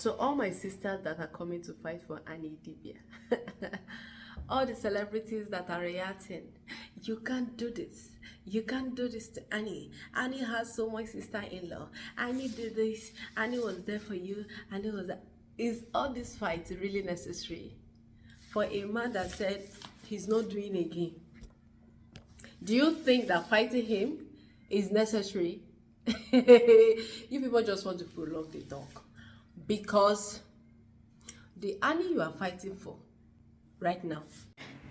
To all my sisters that are coming to fight for Annie Idibia, all the celebrities that are reacting, you can't do this. You can't do this to Annie. Annie has so much sister-in-law. Annie did this. Annie was there for you. Annie was there. Is all this fight really necessary? For a man that said he's not doing again. Do you think that fighting him is necessary? You people just want to prolong the talk. Because the Annie you are fighting for right now.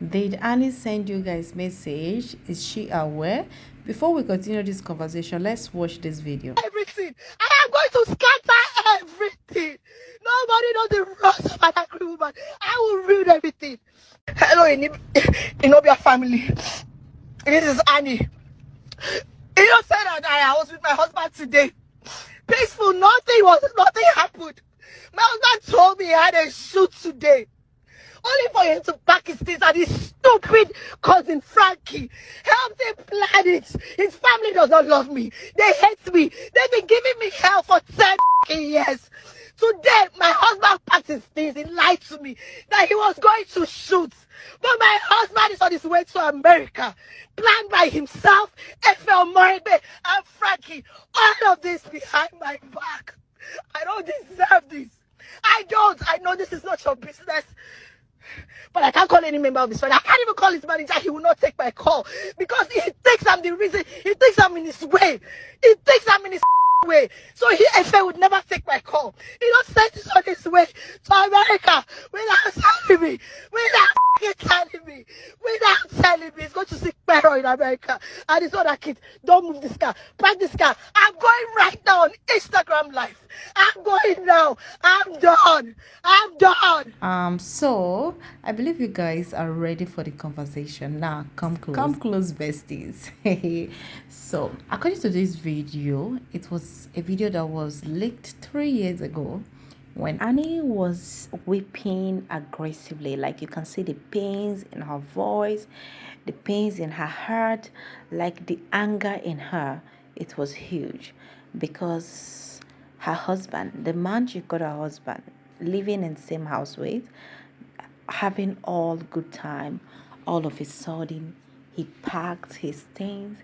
Did Annie send you guys message? Is she aware? Before we continue this conversation, let's watch this video. Everything. I am going to scatter everything. Nobody knows the rest of an angry woman. I will ruin everything. Hello, Inobia family. This is Annie. You know, said that I was with my husband today. Peaceful, nothing happened. My husband told me he had a shoot today. Only for him to pack his things and his stupid cousin Frankie helped him plan it. His family does not love me. They hate me. They've been giving me hell for 10 years. Today, my husband packed his things. He lied to me that he was going to shoot. But my husband is on his way to America, planned by himself, F.L. Morebe, and Frankie. All of this behind my back. I don't deserve this. I don't. I know this is not your business. But I can't call any member of his family. I can't even call his manager. He will not take my call. Because he thinks I'm the reason. He thinks I'm in his way. He thinks I'm in his way. So he, FA, would never take my call. He don't send this on his way to America without telling me. Without telling me. Without telling me. He's going to seek Pero in America. And his other kid, don't move this car. Park this car. I'm going right now on Instagram Live. I'm going now. I'm done. I'm done. So I believe you guys are ready for the conversation. Now come close, besties. So according to this video, it was a video that was leaked 3 years ago when Annie was weeping aggressively. Like you can see the pains in her voice, the pains in her heart, like the anger in her. It was huge because her husband, the man she got her husband, living in the same house with, having all good time, all of a sudden he packed his things,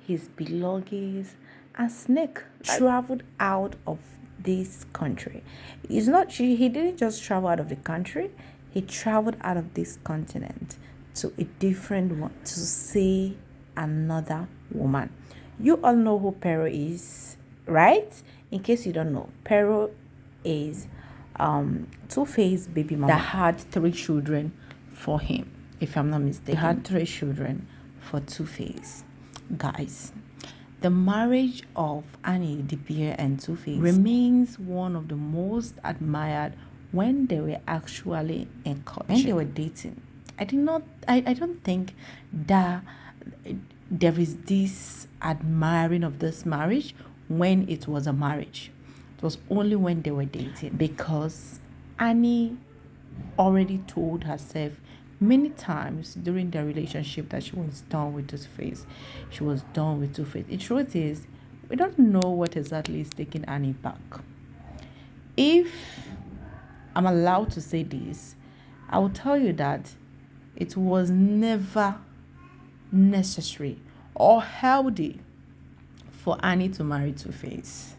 his belongings, and snake traveled out of this country. It's not he didn't just travel out of the country, he traveled out of this continent to a different one to see another woman. You all know who Pero is, right? In case you don't know, Pero is Two-Face baby mama that had 3 children for him, if I'm not mistaken. He had 3 children for Two-Face. Guys, the marriage of Annie Idibia and Two-Face remains one of the most admired when they were actually in court, when they were dating. I don't think that there is this admiring of this marriage when it was a marriage. It was only when they were dating, because Annie already told herself many times during their relationship that she was done with Two-Face. She was done with Two-Face. The truth is, we don't know what exactly is taking Annie back. If I'm allowed to say this, I will tell you that it was never necessary or healthy for Annie to marry Two-Face.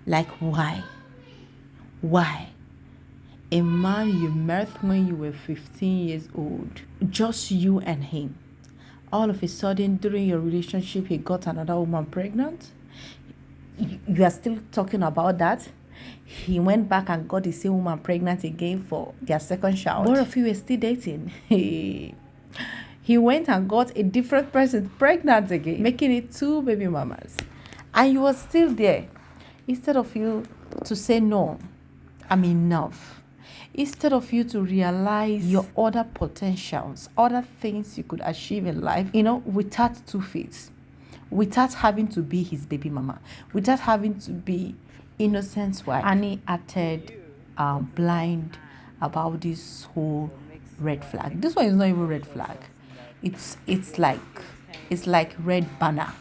Like, why? Why? A man you met when you were 15 years old, just you and him. All of a sudden, during your relationship, he got another woman pregnant. You are still talking about that. He went back and got the same woman pregnant again for their second child. Both of you were still dating. He went and got a different person pregnant again, making it 2 baby mamas. And you were still there. Instead of you to say, no, I'm enough. Instead of you to realize your other potentials, other things you could achieve in life, without Two-Face, without having to be his baby mama, without having to be innocent wife. Annie acted blind about this whole red flag. This one is not even red flag. It's like red banner.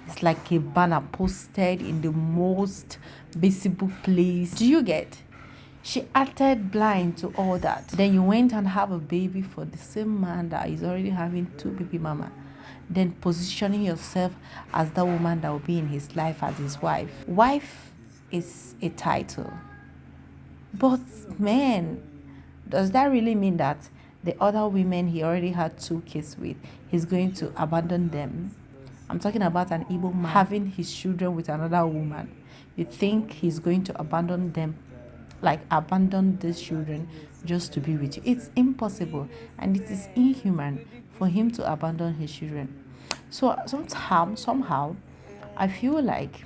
It's like a banner posted in the most visible place. Do you get? She acted blind to all that. Then you went and have a baby for the same man that is already having two baby mama. Then positioning yourself as the woman that will be in his life as his wife. Wife is a title. But man, does that really mean that the other women he already had 2 kids with, he's going to abandon them? I'm talking about an Igbo man having his children with another woman. You think he's going to abandon them, like abandon these children just to be with you? It's impossible, and it is inhuman for him to abandon his children. So somehow, I feel like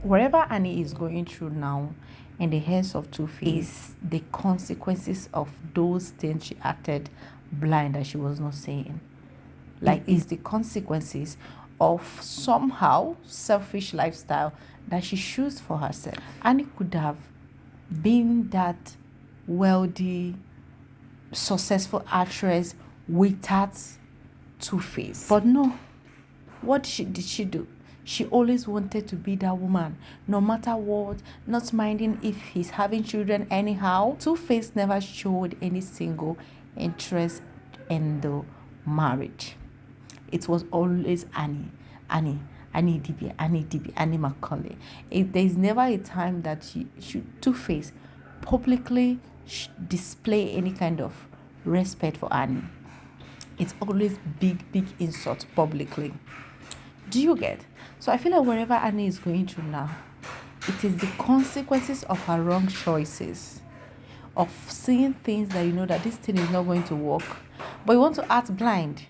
whatever Annie is going through now in the hands of Two-Face is the consequences of those things she acted blind that she was not saying. Like, it's the consequences of somehow selfish lifestyle that she chose for herself. Annie could have been that wealthy, successful actress without Two-Face. But no, what did she do? She always wanted to be that woman, no matter what, not minding if he's having children anyhow. Two-Face never showed any single interest in the marriage. It was always Annie Idibia, Annie Macaulay. There's never a time that she should Two-Face publicly display any kind of respect for Annie. It's always big insult publicly. Do you get? So I feel like wherever Annie is going through now, it is the consequences of her wrong choices, of seeing things that you know that this thing is not going to work, but you want to act blind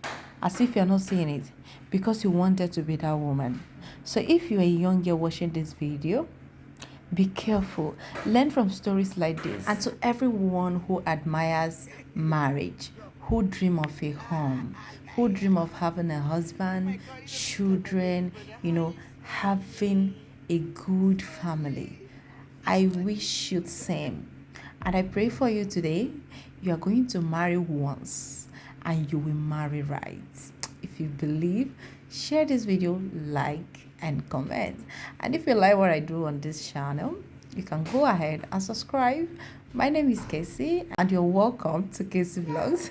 as if you're not seeing it because you wanted to be that woman. So if you're a young girl watching this video, be careful. Learn from stories like this. And to everyone who admires marriage, who dream of a home, who dream of having a husband, children, having a good family, I wish you the same. And I pray for you today. You are going to marry once and you will marry right. If you believe, share this video, like and comment. And if you like what I do on this channel, you can go ahead and subscribe. My name is Casey and you're welcome to Casey Vlogs.